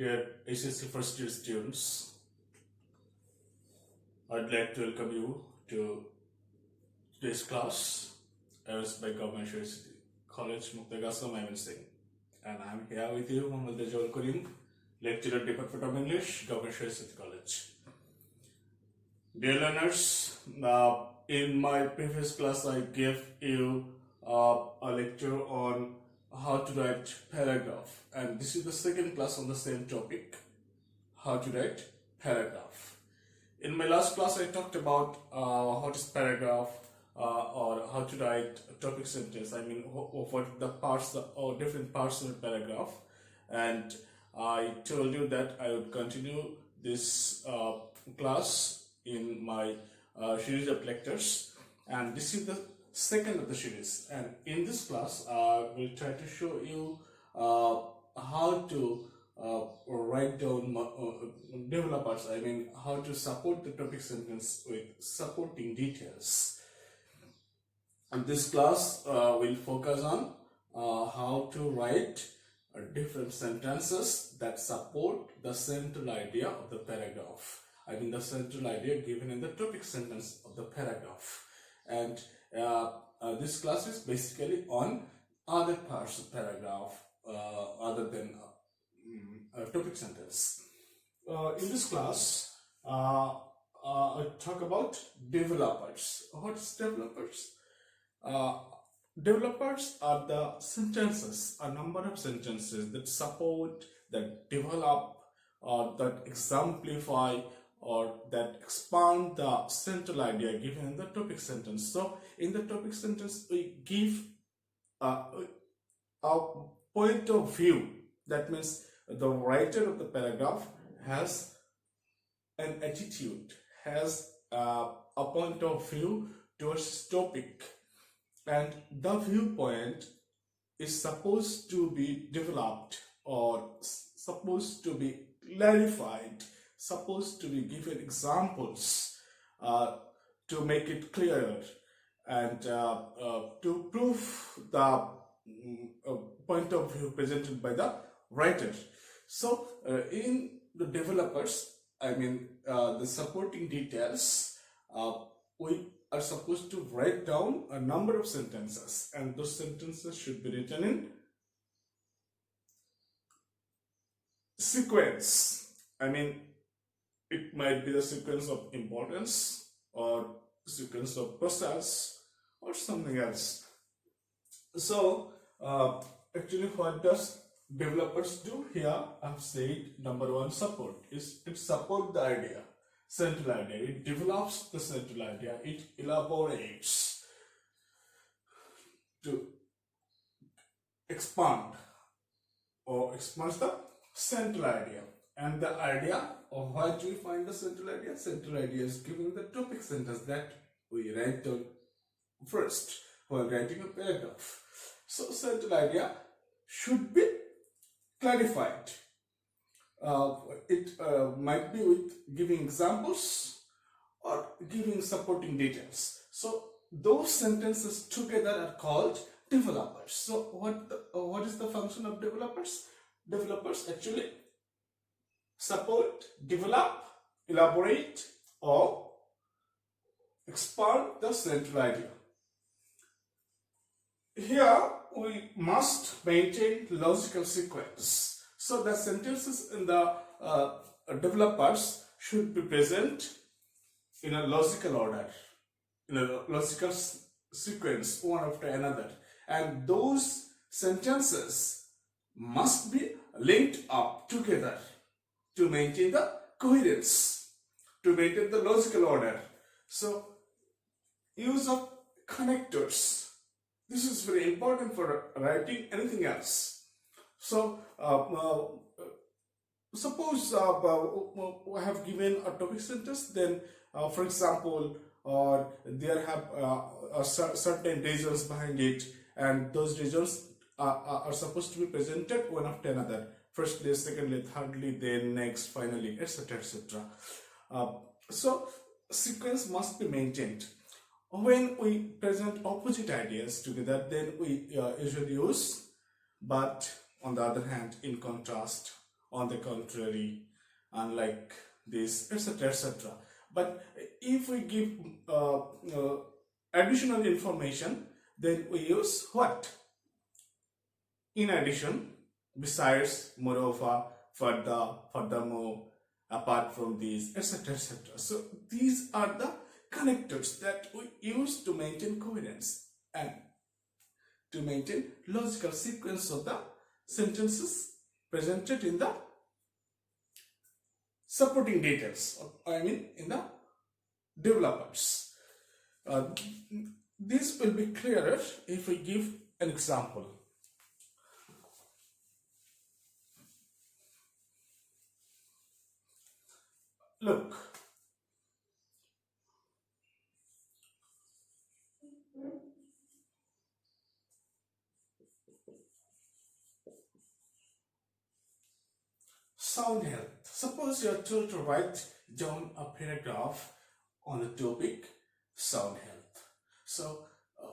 Dear HSC first year students, I'd like to welcome you to today's class as by Government University College Muktagasam Ivan Singh, and I'm here with you, Mohammad Rezaul, lecturer Department of English, Government University College. Dear learners, in my previous class I gave you a lecture on how to write paragraph, and this is the second class on the same topic, how to write paragraph. In my last class I talked about what is paragraph or how to write a topic sentence. I mean what the parts or different parts of a paragraph, and I told you that I would continue this class in my series of lectures, and this is the second of the series. And in this class I will try to show you how to write down developers, I mean how to support the topic sentence with supporting details. And this class will focus on how to write different sentences that support the central idea of the paragraph. I mean the central idea given in the topic sentence of the paragraph. And this class is basically on other parts of paragraph other than a topic sentence. In this class, I talk about developers. What is developers? Developers are the sentences, a number of sentences that support, that develop, or that exemplify, or that expand the central idea given in the topic sentence. So in the topic sentence we give a point of view. That means the writer of the paragraph has an attitude, has a point of view towards topic, and the viewpoint is supposed to be developed or supposed to be clarified, supposed to be given examples to make it clearer and to prove the point of view presented by the writer. So in the developers, I mean the supporting details, we are supposed to write down a number of sentences, and those sentences should be written in sequence. I mean it might be the sequence of importance or sequence of process or something else. So actually what does developers do here? I've said number one, support. It supports the idea, central idea. It develops the central idea. It elaborates to expand or expands the central idea. And the idea, or where do we find the central idea? Central idea is given the topic sentence that we write down first while writing a paragraph. So central idea should be clarified. It might be with giving examples or giving supporting details. So those sentences together are called developers. So what is the function of developers? Developers actually support, develop, elaborate, or expand the central idea. Here we must maintain logical sequence. So the sentences in the developers should be present in a logical order, in a logical sequence, one after another. And those sentences must be linked up together to maintain the coherence, to maintain the logical order. So use of connectors. This is very important for writing anything else. So suppose I have given a topic sentence, then for example, or there have certain reasons behind it, and those reasons are supposed to be presented one after another. Firstly, secondly, thirdly, then next, finally, etc. etc. So sequence must be maintained. When we present opposite ideas together, then we usually use but, on the other hand, in contrast, on the contrary, unlike this, etc., etc. But if we give additional information, then we use what? In addition, besides, moreover, further, furthermore, apart from these, etc., etc. So these are the connectors that we use to maintain coherence and to maintain logical sequence of the sentences presented in the supporting details, in the developers. This will be clearer if we give an example. Look, sound health. Suppose you are told to write down a paragraph on the topic sound health. So,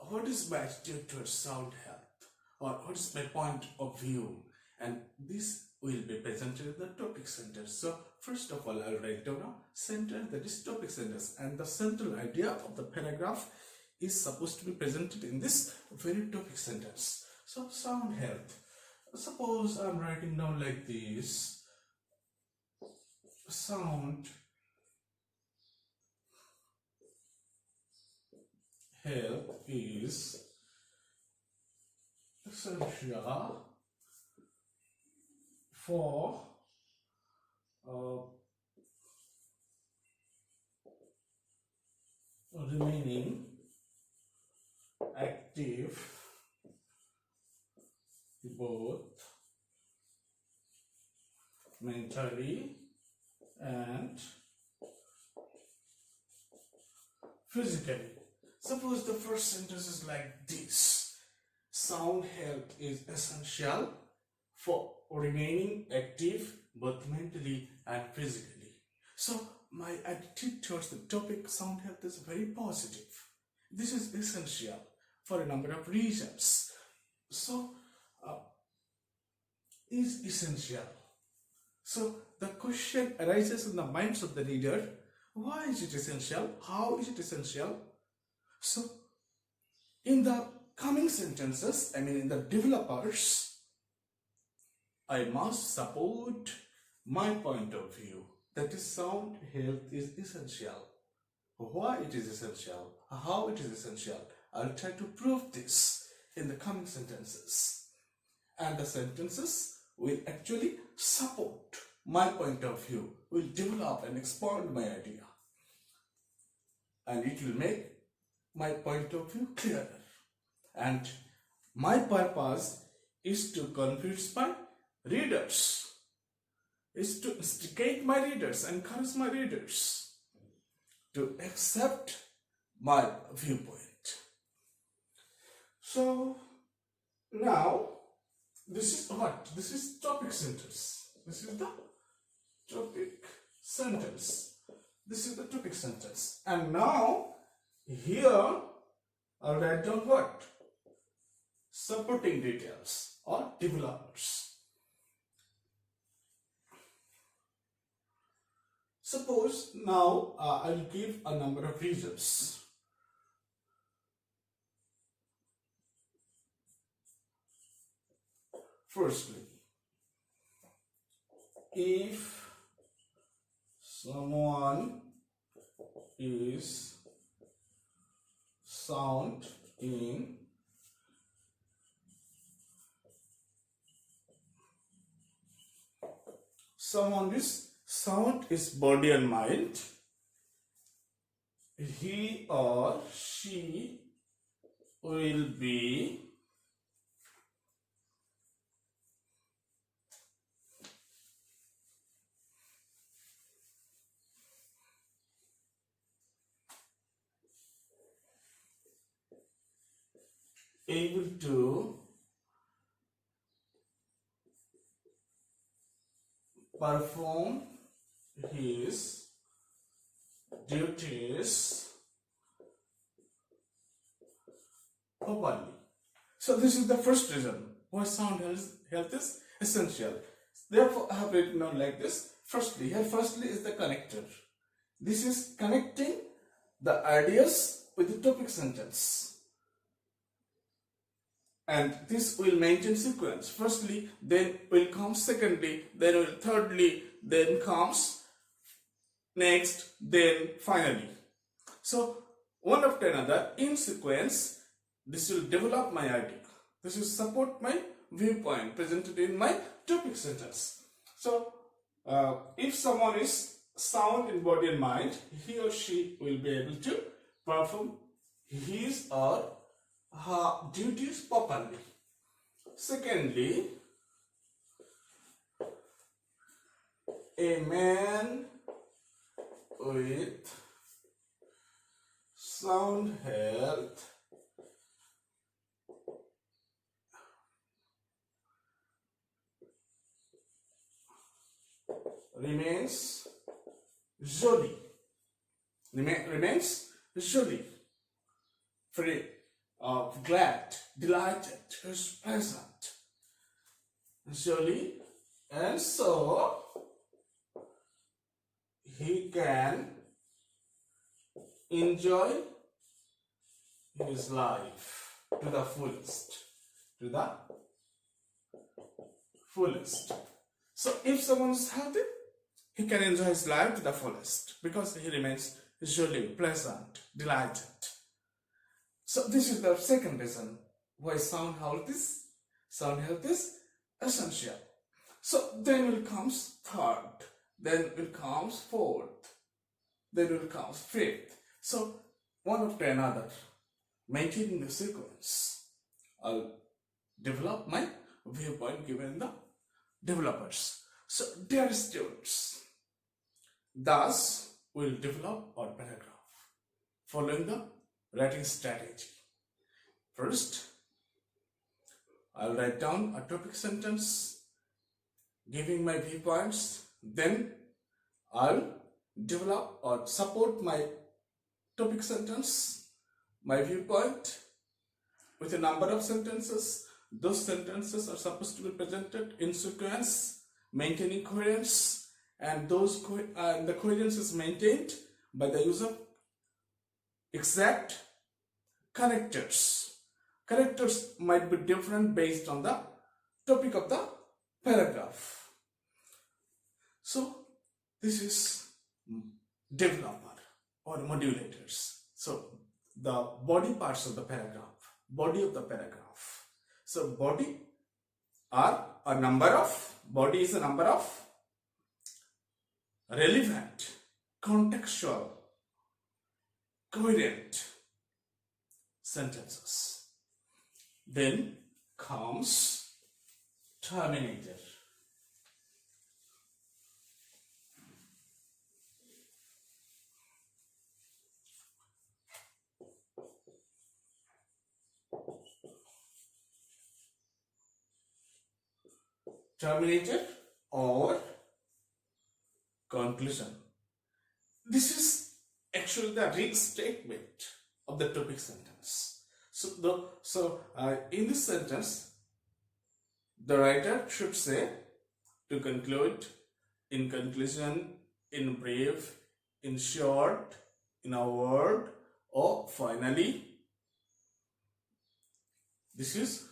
what is my attitude towards sound health? Or what is my point of view? And this will be presented in the topic sentence. So, first of all, I'll write down a sentence that is topic sentence, and the central idea of the paragraph is supposed to be presented in this very topic sentence. So, sound health. Suppose I'm writing down like this. Sound health is essential for remaining active both mentally and physically. Suppose the first sentence is like this: sound health is essential for remaining active both mentally and physically. So my attitude towards the topic sound health is very positive. This is essential for a number of reasons. So is essential. So the question arises in the minds of the reader: why is it essential? How is it essential? So in the coming sentences, in the developers, I must support my point of view, that is sound health is essential. Why it is essential? How it is essential? I'll try to prove this in the coming sentences. And the sentences will actually support my point of view, will develop and expand my idea. And it will make my point of view clearer. And my purpose is to convince my readers, is to instigate my readers, encourage my readers to accept my viewpoint. So now this is what? This is topic sentence. This is the topic sentence. This is the topic sentence. And now here I'll write down what? Supporting details or developers. Suppose now I'll give a number of reasons. Firstly, if someone is sound in sound is body and mind, he or she will be able to perform his duties properly. So this is the first reason why sound health is essential. Therefore, I have written down like this. Firstly is the connector. This is connecting the ideas with the topic sentence. And this will maintain sequence. Firstly, then will come secondly, then will thirdly, then comes next, then finally. So, one after another in sequence, this will develop my idea. This will support my viewpoint presented in my topic sentence. So, if someone is sound in body and mind, he or she will be able to perform his or her duties properly. Secondly, a man with sound health remains jolly, free, glad, delighted, is pleasant, jolly, and so he can enjoy his life to the fullest. So if someone is healthy, he can enjoy his life to the fullest because he remains jolly, pleasant, delighted. So this is the second reason why sound health is essential. So then will comes third, then will comes fourth, then will comes fifth. So one after another, maintaining the sequence, I'll develop my viewpoint given the developers. So dear students, thus we'll develop our paragraph following the writing strategy. First, I'll write down a topic sentence giving my viewpoints. Then I'll develop or support my topic sentence, my viewpoint, with a number of sentences. Those sentences are supposed to be presented in sequence, maintaining coherence, and the coherence is maintained by the use of exact connectors. Connectors might be different based on the topic of the paragraph. So this is developer or modulators. So the body parts of the paragraph, body of the paragraph. So body is a number of relevant, contextual, coherent sentences. Then comes Terminator. Terminator or conclusion. This is actually the restatement of the topic sentence. So in this sentence, the writer should say to conclude, in conclusion, in brief, in short, in a word, or finally. This is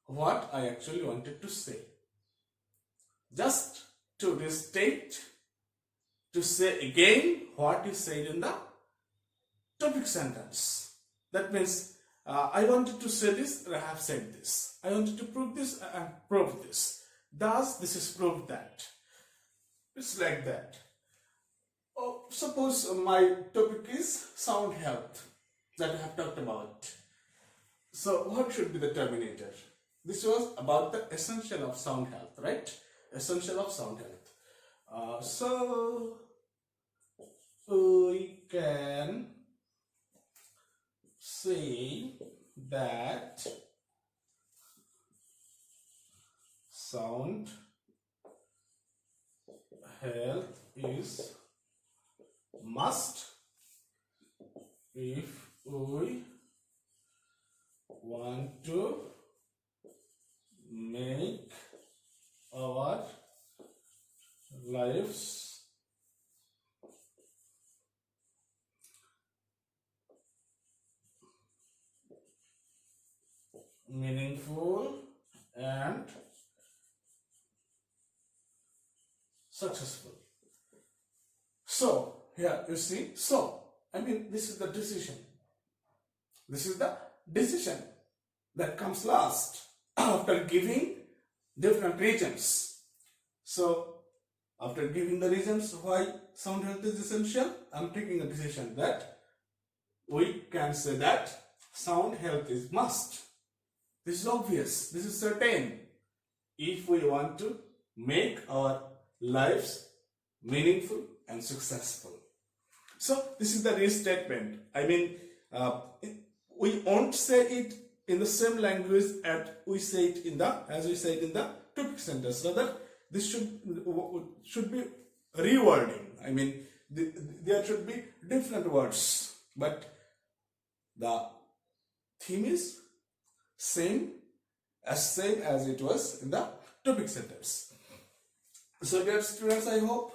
what I actually wanted to say. Just to restate, to say again what is said in the topic sentence. That means I wanted to say this and I have said this. I wanted to prove this and I have proved this. Thus, this is proved that. It's like that. Oh, suppose my topic is sound health that I have talked about. So, what should be the terminator? This was about the essential of sound health, right? Essential of sound health. So we can say that sound health is must if we want to make our lives meaningful and successful. So here you see, this is the decision. This is the decision that comes last after giving different reasons. So after giving the reasons why sound health is essential, I'm taking a decision that we can say that sound health is must. This is obvious, this is certain. If we want to make our lives meaningful and successful. So this is the restatement. We won't say it in the same language as we say it in the topic sentence. Rather, this should be rewording. There should be different words, but the theme is same as it was in the topic sentence. So dear students, I hope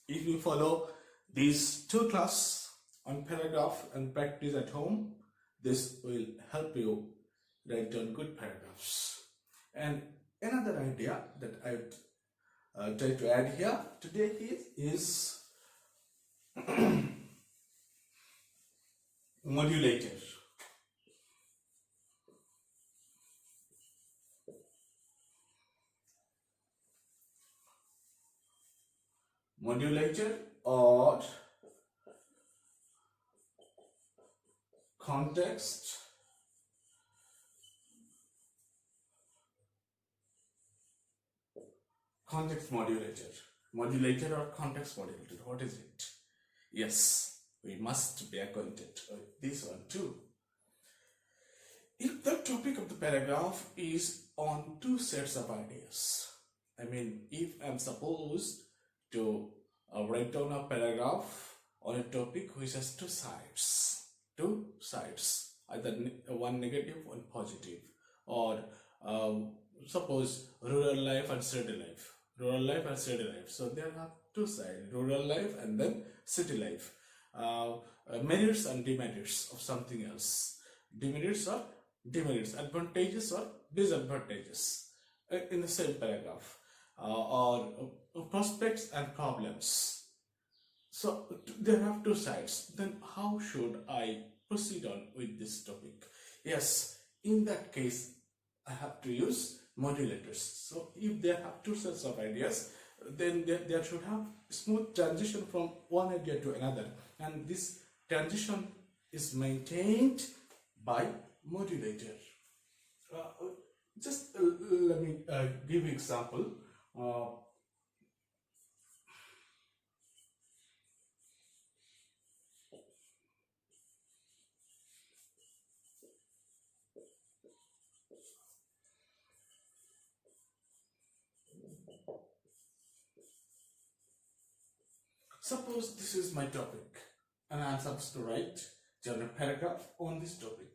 if you follow these 2 classes on paragraph and practice at home, this will help you write down good paragraphs. And another idea that I would try to add here today is modulated. Modulated or context modulated or context modulated. What is it? Yes, we must be acquainted with this one too. If the topic of the paragraph is on 2 sets of ideas, if I'm supposed to write down a paragraph on a topic which has 2 sides, either one negative, one positive, or suppose rural life and city life. So there are 2 sides, rural life and then city life. Merits and demerits of something else. Demerits or demerits, advantages or disadvantages in the same paragraph. Or prospects and problems. So there are 2 sides. Then how should I proceed on with this topic? Yes, in that case, I have to use modulators. So if there have 2 sets of ideas, then there should have smooth transition from one idea to another. And this transition is maintained by modulator. Let me give you example. Suppose this is my topic and I am supposed to write general paragraph on this topic.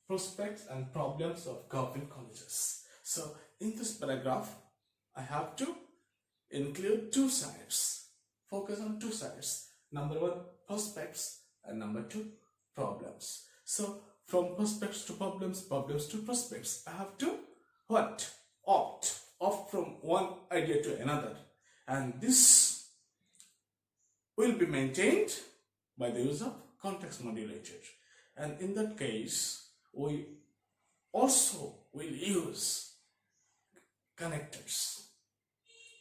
Prospects and problems of government colleges. So in this paragraph, I have to include 2 sides. Focus on 2 sides. Number 1, prospects, and number 2, problems. So from prospects to problems, problems to prospects, I have to opt from one idea to another. And this will be maintained by the use of context modulator. And in that case, we also will use connectors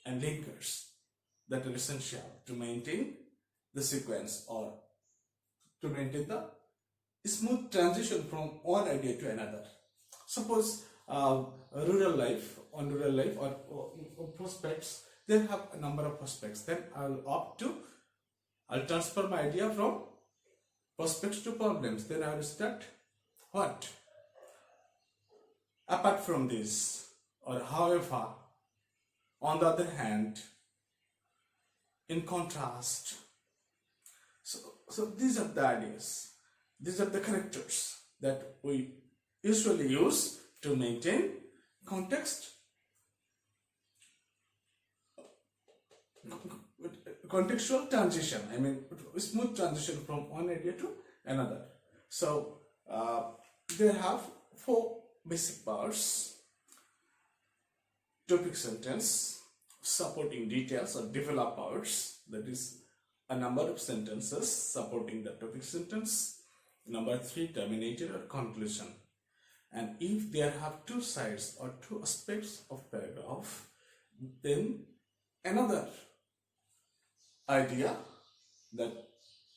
and linkers that are essential to maintain the sequence or to maintain the smooth transition from one idea to another. Suppose rural life or prospects, they have a number of prospects. Then I'll transfer my idea from prospects to problems. Then I will start what? Apart from this, or however, on the other hand, in contrast. So these are the ideas. These are the characters that we usually use to maintain context contextual transition, I mean smooth transition from one idea to another. So they have four basic parts: topic sentence, supporting details or developers, that is a number of sentences supporting the topic sentence. Number 3, terminator or conclusion. And if there have two sides or two aspects of paragraph, then another idea, that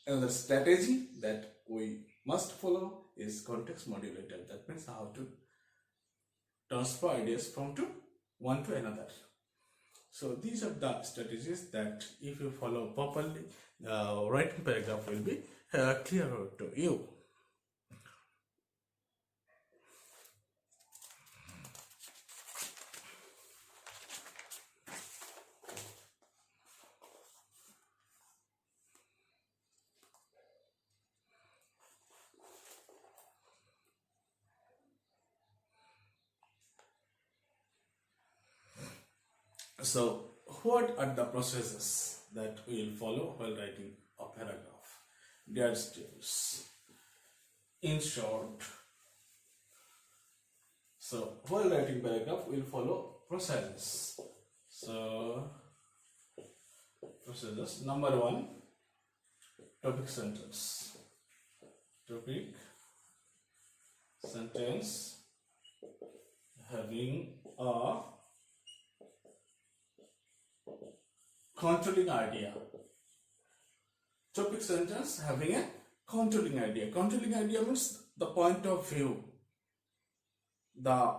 another strategy that we must follow is context modulated. That means how to transfer ideas from one to another. So these are the strategies that if you follow properly, writing paragraph will be clearer to you. So what are the processes that we will follow while writing a paragraph? Dear students, in short, so while writing paragraph we will follow processes. So processes: number 1, topic sentence. Topic sentence having a controlling idea. Topic sentence having a controlling idea. Controlling idea means the point of view. The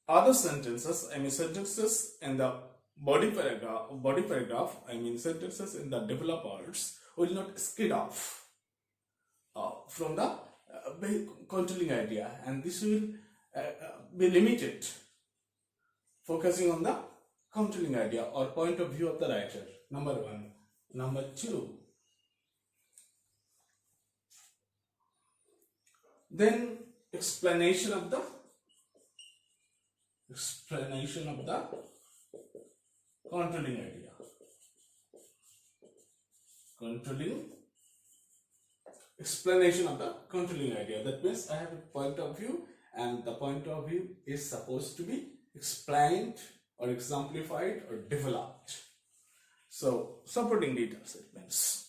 other sentences, I mean sentences in the body paragraph, I mean sentences in the developers will not skid off from the controlling idea, and this will be limited, focusing on the controlling idea or point of view of the writer. Number 1. Number 2, then explanation of the controlling idea. Explanation of the controlling idea. That means I have a point of view, and the point of view is supposed to be explained or exemplified or developed. So supporting details, it means.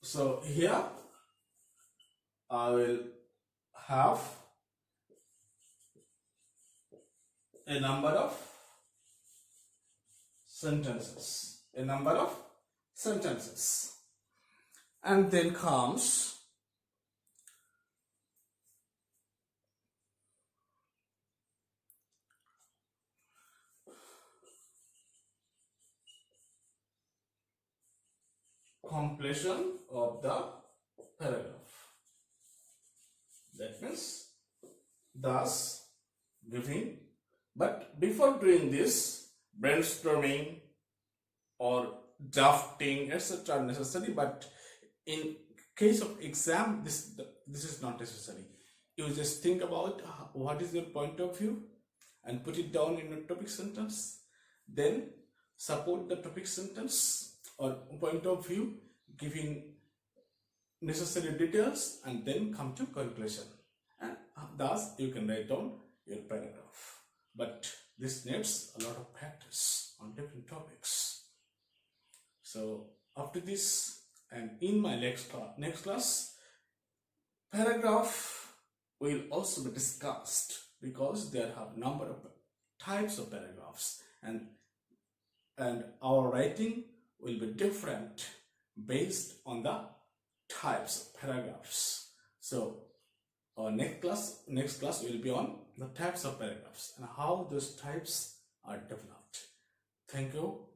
So here I will have a number of sentences, and then comes completion of the paragraph. That means thus giving, but before doing this, brainstorming or drafting etc. are necessary, but in case of exam this is not necessary. You just think about what is your point of view and put it down in a topic sentence, then support the topic sentence or point of view, giving necessary details, and then come to conclusion, and thus you can write down your paragraph. But this needs a lot of practice on different topics. So after this, and in my next class, paragraph will also be discussed, because there have number of types of paragraphs, and our writing will be different based on the types of paragraphs. So our next class will be on the types of paragraphs and how those types are developed. Thank you.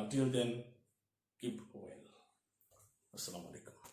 Till then, keep well. Assalamu alaikum.